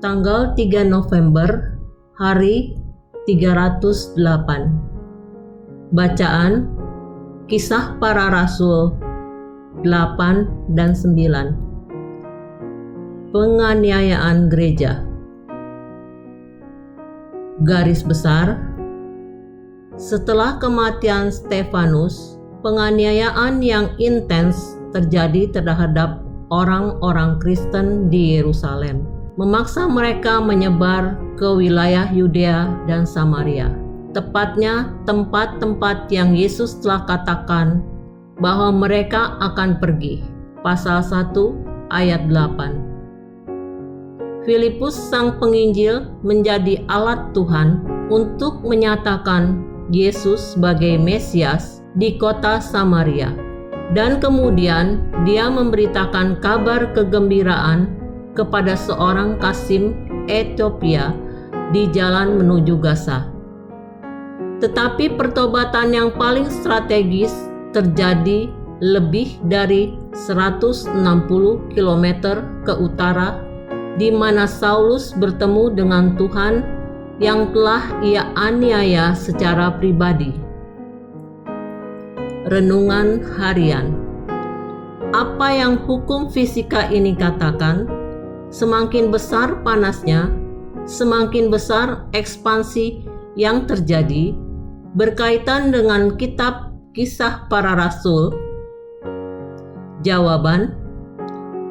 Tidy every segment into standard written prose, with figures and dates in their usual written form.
Tanggal 3 November, hari 308. Bacaan Kisah Para Rasul 8 dan 9. Penganiayaan gereja. Garis besar: setelah kematian Stefanus, penganiayaan yang intens terjadi terhadap orang-orang Kristen di Yerusalem, memaksa mereka menyebar ke wilayah Yudea dan Samaria, tepatnya tempat-tempat yang Yesus telah katakan bahwa mereka akan pergi. Pasal 1 ayat 8. Filipus sang penginjil menjadi alat Tuhan untuk menyatakan Yesus sebagai Mesias di kota Samaria, dan kemudian dia memberitakan kabar kegembiraan kepada seorang kasim Ethiopia di jalan menuju Gaza. Tetapi pertobatan yang paling strategis terjadi lebih dari 160 km ke utara, di mana Saulus bertemu dengan Tuhan yang telah ia aniaya secara pribadi. Renungan harian. Apa yang hukum fisika ini katakan? Semakin besar panasnya, semakin besar ekspansi yang terjadi. Berkaitan dengan kitab Kisah Para Rasul? Jawaban: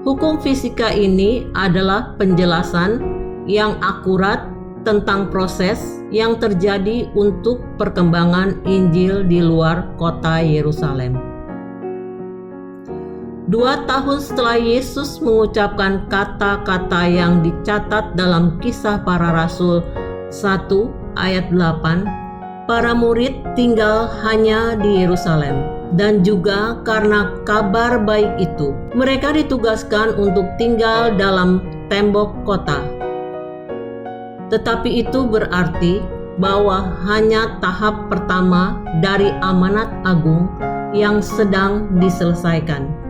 hukum fisika ini adalah penjelasan yang akurat tentang proses yang terjadi untuk perkembangan Injil di luar kota Yerusalem. 2 tahun setelah Yesus mengucapkan kata-kata yang dicatat dalam Kisah Para Rasul 1 ayat 8, para murid tinggal hanya di Yerusalem. Dan juga karena kabar baik itu, mereka ditugaskan untuk tinggal dalam tembok kota. Tetapi itu berarti bahwa hanya tahap pertama dari amanat agung yang sedang diselesaikan.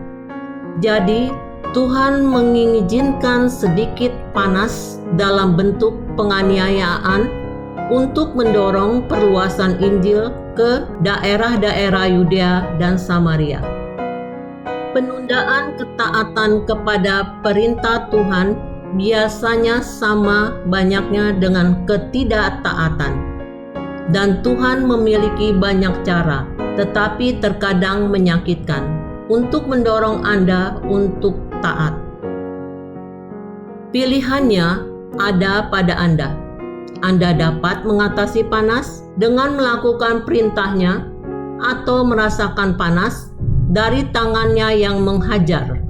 Jadi, Tuhan mengizinkan sedikit panas dalam bentuk penganiayaan untuk mendorong perluasan Injil ke daerah-daerah Yudea dan Samaria. Penundaan ketaatan kepada perintah Tuhan biasanya sama banyaknya dengan ketidaktaatan, dan Tuhan memiliki banyak cara, tetapi terkadang menyakitkan, untuk mendorong Anda untuk taat. Pilihannya ada pada Anda. Anda dapat mengatasi panas dengan melakukan perintahnya atau merasakan panas dari tangannya yang menghajar.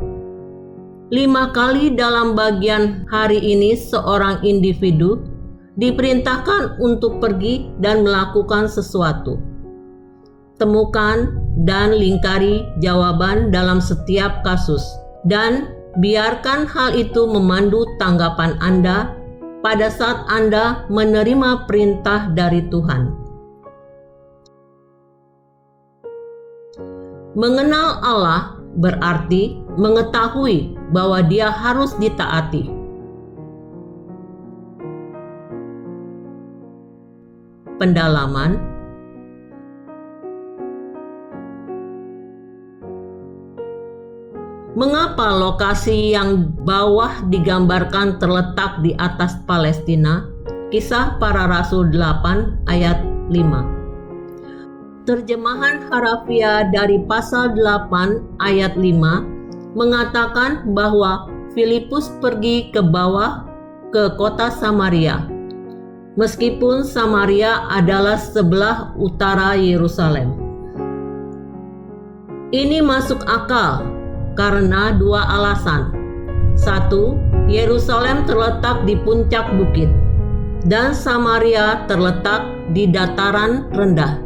5 kali dalam bagian hari ini seorang individu diperintahkan untuk pergi dan melakukan sesuatu. Temukan dan lingkari jawaban dalam setiap kasus, dan biarkan hal itu memandu tanggapan Anda pada saat Anda menerima perintah dari Tuhan. Mengenal Allah berarti mengetahui bahwa Dia harus ditaati. Pendalaman. Mengapa lokasi yang bawah digambarkan terletak di atas Palestina? Kisah Para Rasul 8 ayat 5. Terjemahan harafiah dari pasal 8 ayat 5 mengatakan bahwa Filipus pergi ke bawah ke kota Samaria, meskipun Samaria adalah sebelah utara Yerusalem. Ini masuk akal karena 2 alasan. 1. Yerusalem terletak di puncak bukit, dan Samaria terletak di dataran rendah.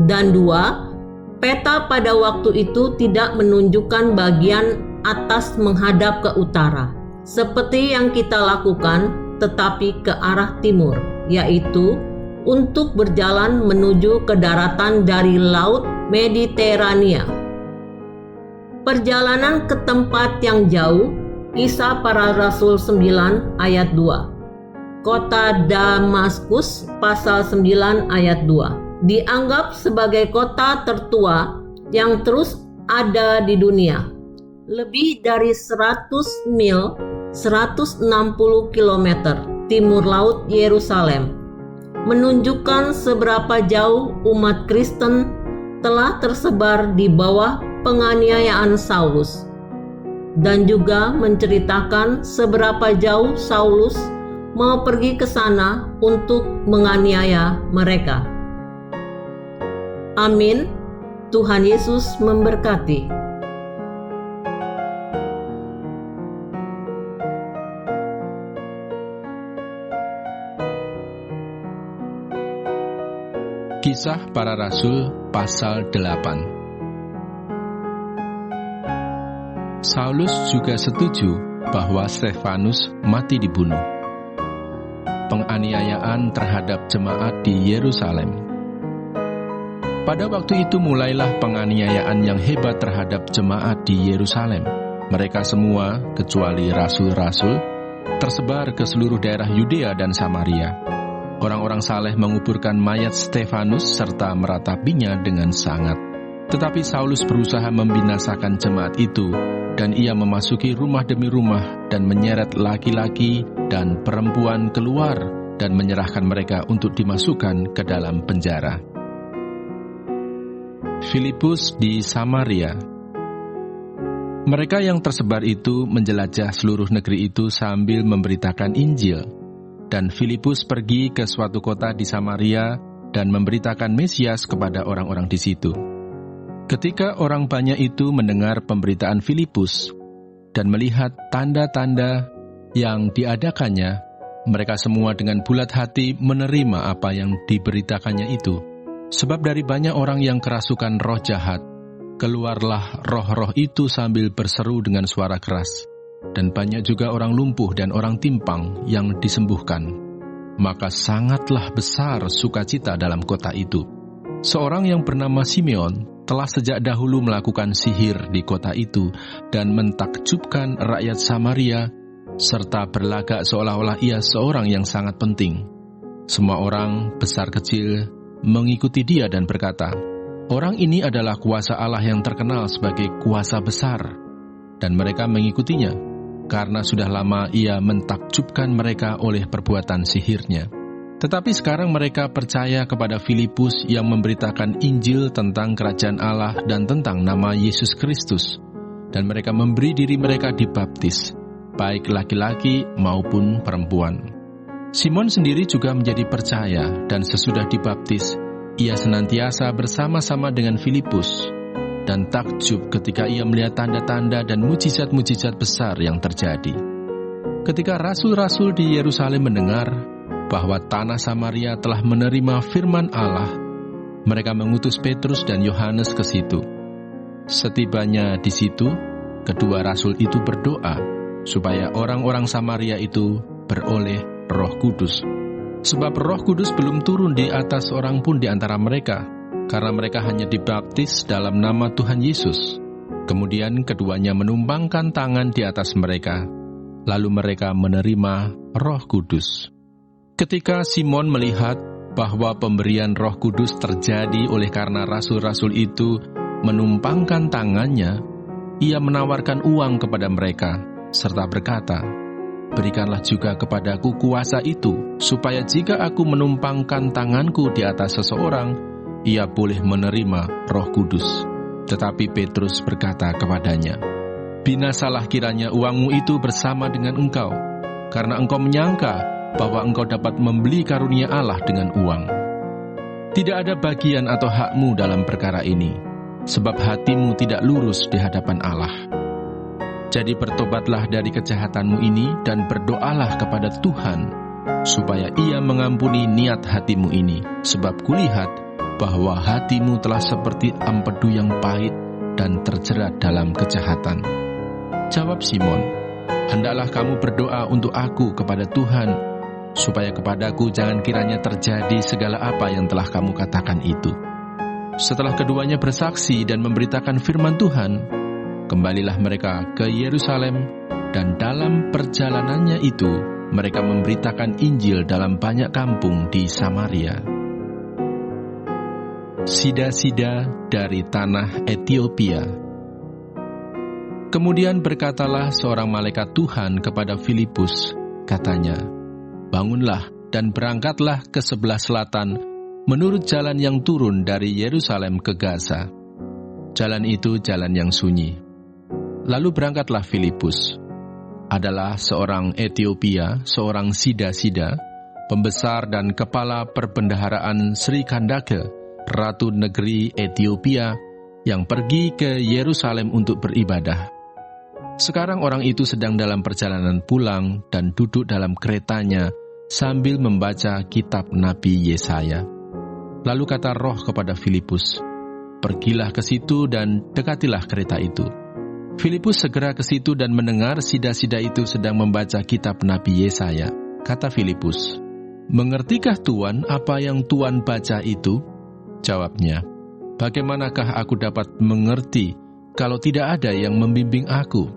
Dan 2. Peta pada waktu itu tidak menunjukkan bagian atas menghadap ke utara, seperti yang kita lakukan, tetapi ke arah timur, yaitu untuk berjalan menuju ke daratan dari Laut Mediterania. Perjalanan ke tempat yang jauh Kisah Para Rasul 9 ayat 2. Kota Damaskus pasal 9 ayat 2. Dianggap sebagai kota tertua yang terus ada di dunia. Lebih dari 100 mil, 160 km timur laut Yerusalem, menunjukkan seberapa jauh umat Kristen telah tersebar di bawah penganiayaan Saulus, dan juga menceritakan seberapa jauh Saulus mau pergi ke sana untuk menganiaya mereka. Amin. Tuhan Yesus memberkati. Kisah Para Rasul pasal 8. Saulus juga setuju bahwa Stefanus mati dibunuh. Penganiayaan terhadap jemaat di Yerusalem. Pada waktu itu mulailah penganiayaan yang hebat terhadap jemaat di Yerusalem. Mereka semua, kecuali rasul-rasul, tersebar ke seluruh daerah Yudea dan Samaria. Orang-orang saleh menguburkan mayat Stefanus serta meratapinya dengan sangat. Tetapi Saulus berusaha membinasakan jemaat itu, dan ia memasuki rumah demi rumah dan menyeret laki-laki dan perempuan keluar dan menyerahkan mereka untuk dimasukkan ke dalam penjara. Filipus di Samaria. Mereka yang tersebar itu menjelajah seluruh negeri itu sambil memberitakan Injil. Dan Filipus pergi ke suatu kota di Samaria dan memberitakan Mesias kepada orang-orang di situ. Ketika orang banyak itu mendengar pemberitaan Filipus dan melihat tanda-tanda yang diadakannya, mereka semua dengan bulat hati menerima apa yang diberitakannya itu. Sebab dari banyak orang yang kerasukan roh jahat, keluarlah roh-roh itu sambil berseru dengan suara keras. Dan banyak juga orang lumpuh dan orang timpang yang disembuhkan. Maka sangatlah besar sukacita dalam kota itu. Seorang yang bernama Simeon telah sejak dahulu melakukan sihir di kota itu dan mentakjubkan rakyat Samaria, serta berlagak seolah-olah ia seorang yang sangat penting. Semua orang, besar kecil, mengikuti dia dan berkata, "Orang ini adalah kuasa Allah yang terkenal sebagai kuasa besar." Dan mereka mengikutinya, karena sudah lama ia mentakjubkan mereka oleh perbuatan sihirnya. Tetapi sekarang mereka percaya kepada Filipus yang memberitakan Injil tentang kerajaan Allah dan tentang nama Yesus Kristus. Dan mereka memberi diri mereka dibaptis, baik laki-laki maupun perempuan. Simon sendiri juga menjadi percaya, dan sesudah dibaptis, ia senantiasa bersama-sama dengan Filipus, dan takjub ketika ia melihat tanda-tanda dan mujizat-mujizat besar yang terjadi. Ketika rasul-rasul di Yerusalem mendengar bahwa tanah Samaria telah menerima firman Allah, mereka mengutus Petrus dan Yohanes ke situ. Setibanya di situ, kedua rasul itu berdoa supaya orang-orang Samaria itu beroleh Roh Kudus. Sebab Roh Kudus belum turun di atas orang pun di antara mereka, karena mereka hanya dibaptis dalam nama Tuhan Yesus. Kemudian keduanya menumpangkan tangan di atas mereka, lalu mereka menerima Roh Kudus. Ketika Simon melihat bahwa pemberian Roh Kudus terjadi oleh karena rasul-rasul itu menumpangkan tangannya, ia menawarkan uang kepada mereka, serta berkata, "Berikanlah juga kepadaku kuasa itu, supaya jika aku menumpangkan tanganku di atas seseorang, ia boleh menerima Roh Kudus." Tetapi Petrus berkata kepadanya, "Binasalah kiranya uangmu itu bersama dengan engkau, karena engkau menyangka bahwa engkau dapat membeli karunia Allah dengan uang. Tidak ada bagian atau hakmu dalam perkara ini, sebab hatimu tidak lurus di hadapan Allah. Jadi bertobatlah dari kejahatanmu ini dan berdoalah kepada Tuhan, supaya Ia mengampuni niat hatimu ini, sebab kulihat bahwa hatimu telah seperti empedu yang pahit dan terjerat dalam kejahatan." Jawab Simon, "Hendaklah kamu berdoa untuk aku kepada Tuhan, supaya kepadaku jangan kiranya terjadi segala apa yang telah kamu katakan itu." Setelah keduanya bersaksi dan memberitakan firman Tuhan, kembalilah mereka ke Yerusalem Dan dalam perjalanannya itu, mereka memberitakan Injil dalam banyak kampung di Samaria. Sida-sida dari tanah Etiopia. Kemudian berkatalah seorang malaikat Tuhan kepada Filipus, katanya, "Bangunlah dan berangkatlah ke sebelah selatan, menurut jalan yang turun dari Yerusalem ke Gaza." Jalan itu jalan yang sunyi. Lalu berangkatlah Filipus. Adalah seorang Etiopia, seorang sida-sida, pembesar dan kepala perbendaharaan Sri Kandake, Ratu Negeri Etiopia, yang pergi ke Yerusalem untuk beribadah. Sekarang orang itu sedang dalam perjalanan pulang dan duduk dalam keretanya sambil membaca kitab Nabi Yesaya. Lalu kata Roh kepada Filipus, "Pergilah ke situ dan dekatilah kereta itu." Filipus segera ke situ dan mendengar sida-sida itu sedang membaca kitab Nabi Yesaya. Kata Filipus, "Mengertikah Tuan apa yang Tuan baca itu?" Jawabnya, "Bagaimanakah aku dapat mengerti kalau tidak ada yang membimbing aku?"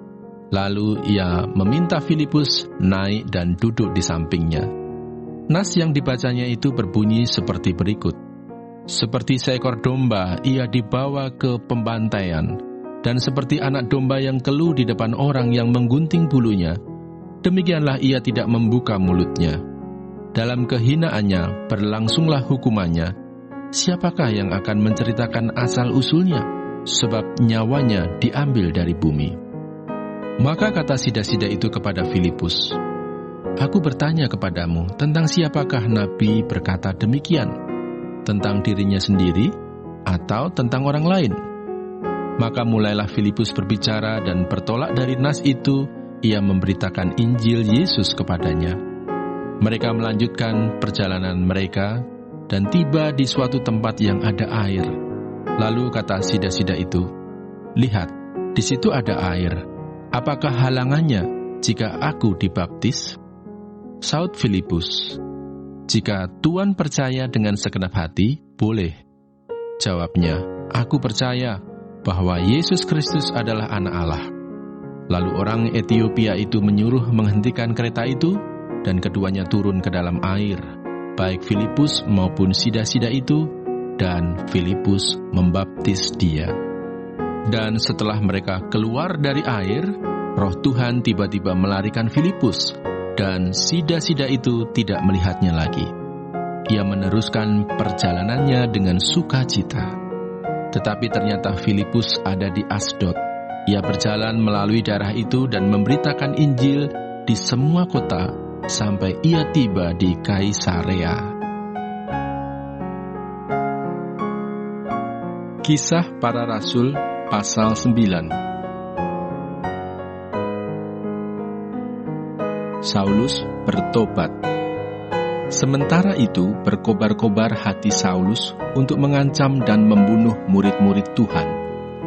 Lalu ia meminta Filipus naik dan duduk di sampingnya. Nas yang dibacanya itu berbunyi seperti berikut. Seperti seekor domba ia dibawa ke pembantaian, dan seperti anak domba yang keluh di depan orang yang menggunting bulunya, demikianlah ia tidak membuka mulutnya. Dalam kehinaannya berlangsunglah hukumannya. Siapakah yang akan menceritakan asal-usulnya? Sebab nyawanya diambil dari bumi. Maka kata sida-sida itu kepada Filipus, "Aku bertanya kepadamu, tentang siapakah Nabi berkata demikian? Tentang dirinya sendiri atau tentang orang lain?" Maka mulailah Filipus berbicara dan bertolak dari nas itu, ia memberitakan Injil Yesus kepadanya. Mereka melanjutkan perjalanan mereka dan tiba di suatu tempat yang ada air. Lalu kata sida-sida itu, "Lihat, di situ ada air. Apakah halangannya jika aku dibaptis?" Saud Filipus, "Jika Tuan percaya dengan segenap hati, boleh." Jawabnya, "Aku percaya bahwa Yesus Kristus adalah Anak Allah." Lalu orang Etiopia itu menyuruh menghentikan kereta itu, dan keduanya turun ke dalam air, baik Filipus maupun sida-sida itu, dan Filipus membaptis dia. Dan setelah mereka keluar dari air, Roh Tuhan tiba-tiba melarikan Filipus, dan sida-sida itu tidak melihatnya lagi. Ia meneruskan perjalanannya dengan sukacita. Tetapi ternyata Filipus ada di Asdod. Ia berjalan melalui daerah itu dan memberitakan Injil di semua kota sampai ia tiba di Kaisarea. Kisah Para Rasul pasal 9. Saulus bertobat. Sementara itu berkobar-kobar hati Saulus untuk mengancam dan membunuh murid-murid Tuhan.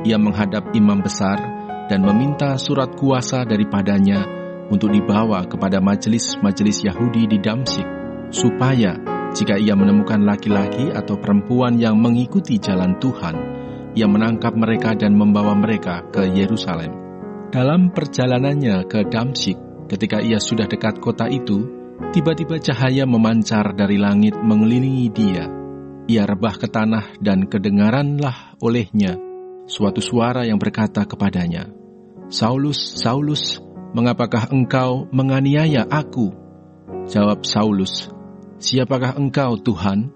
Ia menghadap imam besar dan meminta surat kuasa daripadanya untuk dibawa kepada majelis-majelis Yahudi di Damsyik, supaya jika ia menemukan laki-laki atau perempuan yang mengikuti jalan Tuhan, ia menangkap mereka dan membawa mereka ke Yerusalem. Dalam perjalanannya ke Damsyik, ketika ia sudah dekat kota itu, tiba-tiba cahaya memancar dari langit mengelilingi dia. Ia rebah ke tanah dan kedengaranlah olehnya suatu suara yang berkata kepadanya, "Saulus, Saulus, mengapakah engkau menganiaya aku?" Jawab Saulus, "Siapakah engkau, Tuhan?"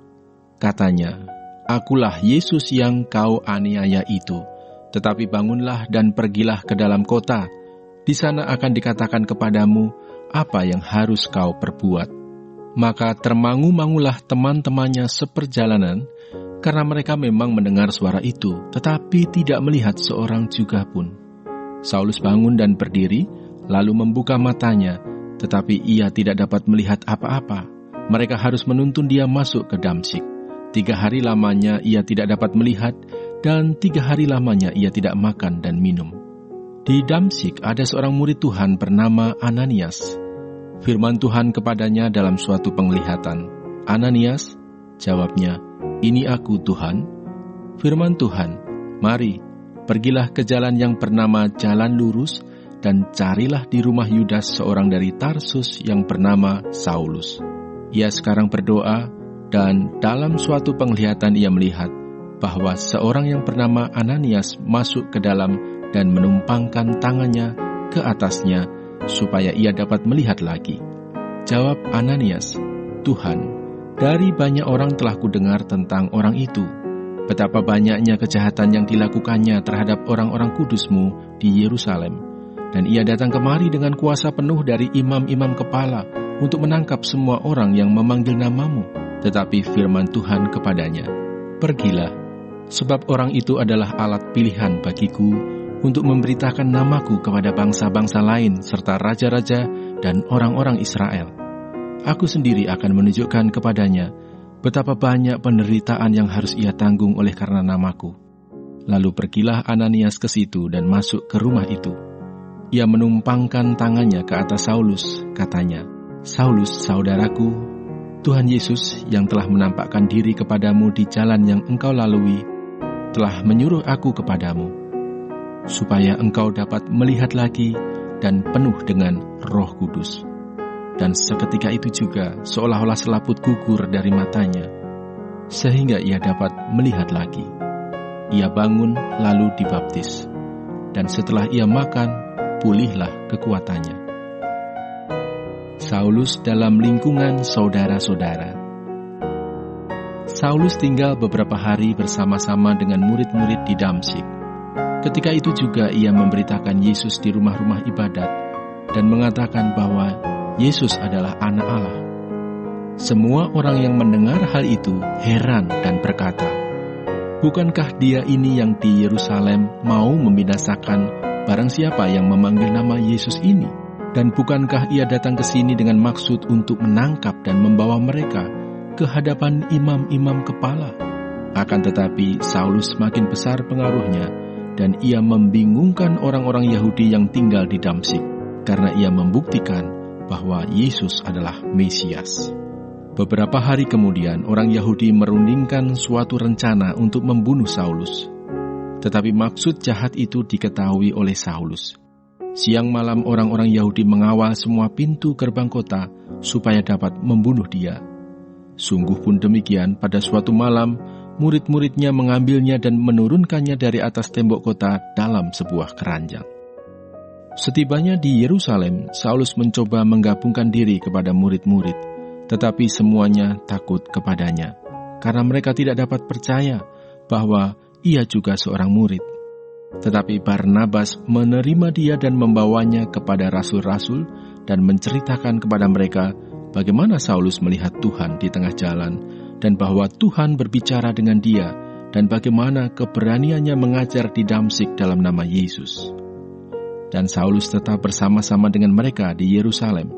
Katanya, "Akulah Yesus yang kau aniaya itu. Tetapi bangunlah dan pergilah ke dalam kota. Di sana akan dikatakan kepadamu apa yang harus kau perbuat." Maka termangu-mangulah teman-temannya seperjalanan, karena mereka memang mendengar suara itu, tetapi tidak melihat seorang juga pun. Saulus bangun dan berdiri, lalu membuka matanya, tetapi ia tidak dapat melihat apa-apa. Mereka harus menuntun dia masuk ke Damsyik. 3 hari lamanya ia tidak dapat melihat, dan 3 hari lamanya ia tidak makan dan minum. Di Damsyik ada seorang murid Tuhan bernama Ananias. Firman Tuhan kepadanya dalam suatu penglihatan, "Ananias?" Jawabnya, "Ini aku, Tuhan." Firman Tuhan, "Mari, pergilah ke jalan yang bernama Jalan Lurus, dan carilah di rumah Yudas seorang dari Tarsus yang bernama Saulus. Ia sekarang berdoa, dan dalam suatu penglihatan ia melihat bahwa seorang yang bernama Ananias masuk ke dalam dan menumpangkan tangannya ke atasnya supaya ia dapat melihat lagi. Jawab Ananias, "Tuhan, dari banyak orang telah kudengar tentang orang itu, betapa banyaknya kejahatan yang dilakukannya terhadap orang-orang kudus-Mu di Yerusalem. Dan ia datang kemari dengan kuasa penuh dari imam-imam kepala untuk menangkap semua orang yang memanggil nama-Mu." Tetapi firman Tuhan kepadanya, "Pergilah, sebab orang itu adalah alat pilihan bagiku untuk memberitakan namaku kepada bangsa-bangsa lain serta raja-raja dan orang-orang Israel. Aku sendiri akan menunjukkan kepadanya betapa banyak penderitaan yang harus ia tanggung oleh karena namaku." Lalu pergilah Ananias ke situ dan masuk ke rumah itu. Ia menumpangkan tangannya ke atas Saulus, katanya, "Saulus, saudaraku, Tuhan Yesus yang telah menampakkan diri kepadamu di jalan yang engkau lalui, telah menyuruh aku kepadamu, supaya engkau dapat melihat lagi dan penuh dengan Roh Kudus." Dan seketika itu juga seolah-olah selaput gugur dari matanya, sehingga ia dapat melihat lagi. Ia bangun lalu dibaptis, dan setelah ia makan, pulihlah kekuatannya. Saulus dalam lingkungan saudara-saudara. Saulus tinggal beberapa hari bersama-sama dengan murid-murid di Damsyik. Ketika itu juga ia memberitakan Yesus di rumah-rumah ibadat dan mengatakan bahwa Yesus adalah Anak Allah. Semua orang yang mendengar hal itu heran dan berkata, "Bukankah dia ini yang di Yerusalem mau membinasakan barang siapa yang memanggil nama Yesus ini? Dan bukankah ia datang ke sini dengan maksud untuk menangkap dan membawa mereka ke hadapan imam-imam kepala?" Akan tetapi Saulus semakin besar pengaruhnya, dan ia membingungkan orang-orang Yahudi yang tinggal di Damsyik, karena ia membuktikan bahwa Yesus adalah Mesias. Beberapa hari kemudian, orang Yahudi merundingkan suatu rencana untuk membunuh Saulus. Tetapi maksud jahat itu diketahui oleh Saulus. Siang malam orang-orang Yahudi mengawal semua pintu gerbang kota supaya dapat membunuh dia. Sungguh pun demikian, pada suatu malam, murid-muridnya mengambilnya dan menurunkannya dari atas tembok kota dalam sebuah keranjang. Setibanya di Yerusalem, Saulus mencoba menggabungkan diri kepada murid-murid, tetapi semuanya takut kepadanya, karena mereka tidak dapat percaya bahwa ia juga seorang murid. Tetapi Barnabas menerima dia dan membawanya kepada rasul-rasul dan menceritakan kepada mereka bagaimana Saulus melihat Tuhan di tengah jalan dan bahwa Tuhan berbicara dengan dia dan bagaimana keberaniannya mengajar di Damsyik dalam nama Yesus. Dan Saulus tetap bersama-sama dengan mereka di Yerusalem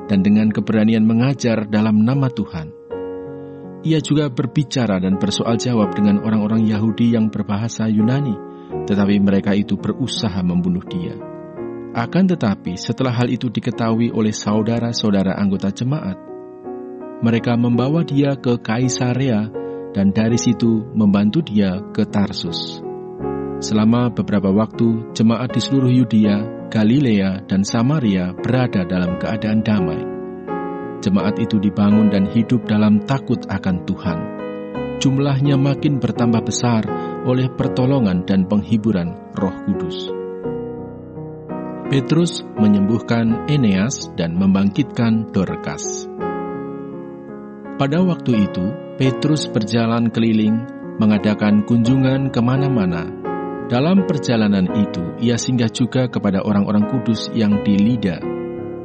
dan dengan keberanian mengajar dalam nama Tuhan. Ia juga berbicara dan bersoal jawab dengan orang-orang Yahudi yang berbahasa Yunani, tetapi mereka itu berusaha membunuh dia. Akan tetapi setelah hal itu diketahui oleh saudara-saudara anggota jemaat, mereka membawa dia ke Kaisarea dan dari situ membantu dia ke Tarsus. Selama beberapa waktu, jemaat di seluruh Yudea, Galilea, dan Samaria berada dalam keadaan damai. Jemaat itu dibangun dan hidup dalam takut akan Tuhan. Jumlahnya makin bertambah besar oleh pertolongan dan penghiburan Roh Kudus. Petrus menyembuhkan Eneas dan membangkitkan Dorkas. Pada waktu itu, Petrus berjalan keliling, mengadakan kunjungan kemana-mana. Dalam perjalanan itu, ia singgah juga kepada orang-orang kudus yang di Lida.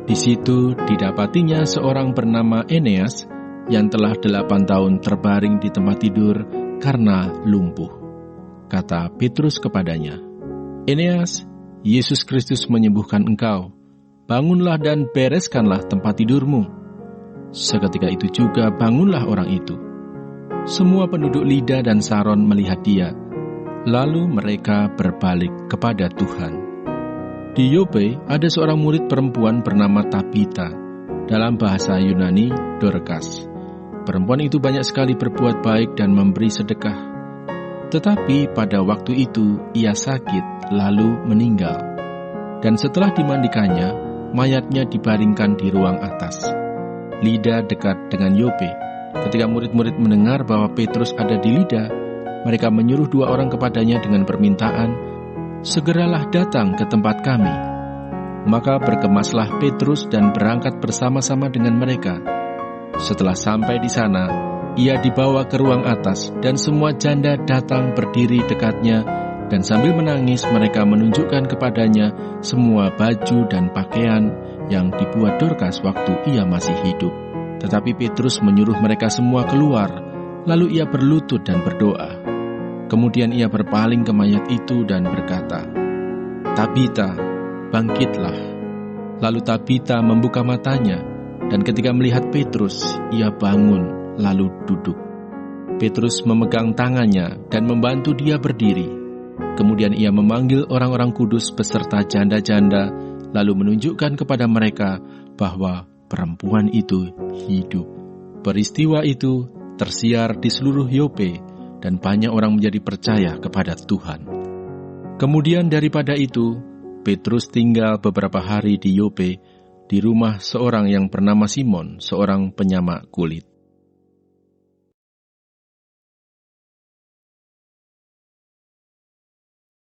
Di situ didapatinya seorang bernama Eneas yang telah 8 tahun terbaring di tempat tidur karena lumpuh. Kata Petrus kepadanya, "Eneas, Yesus Kristus menyembuhkan engkau. Bangunlah dan bereskanlah tempat tidurmu." Seketika itu juga bangunlah orang itu. Semua penduduk Lida dan Saron melihat dia. Lalu mereka berbalik kepada Tuhan. Di Yope ada seorang murid perempuan bernama Tabita, dalam bahasa Yunani Dorkas. Perempuan itu banyak sekali berbuat baik dan memberi sedekah. Tetapi pada waktu itu ia sakit lalu meninggal. Dan setelah dimandikannya, mayatnya dibaringkan di ruang atas. Lida dekat dengan Yope. Ketika murid-murid mendengar bahwa Petrus ada di Lida, mereka menyuruh 2 orang kepadanya dengan permintaan, "Segeralah datang ke tempat kami." Maka berkemaslah Petrus dan berangkat bersama-sama dengan mereka. Setelah sampai di sana, ia dibawa ke ruang atas dan semua janda datang berdiri dekatnya, dan sambil menangis mereka menunjukkan kepadanya semua baju dan pakaian yang dibuat Dorkas waktu ia masih hidup. Tetapi Petrus menyuruh mereka semua keluar, lalu ia berlutut dan berdoa. Kemudian ia berpaling ke mayat itu dan berkata, "Tabita, bangkitlah." Lalu Tabita membuka matanya, dan ketika melihat Petrus, ia bangun lalu duduk. Petrus memegang tangannya dan membantu dia berdiri. Kemudian ia memanggil orang-orang kudus beserta janda-janda, lalu menunjukkan kepada mereka bahwa perempuan itu hidup. Peristiwa itu tersiar di seluruh Yope, dan banyak orang menjadi percaya kepada Tuhan. Kemudian daripada itu, Petrus tinggal beberapa hari di Yope, di rumah seorang yang bernama Simon, seorang penyamak kulit.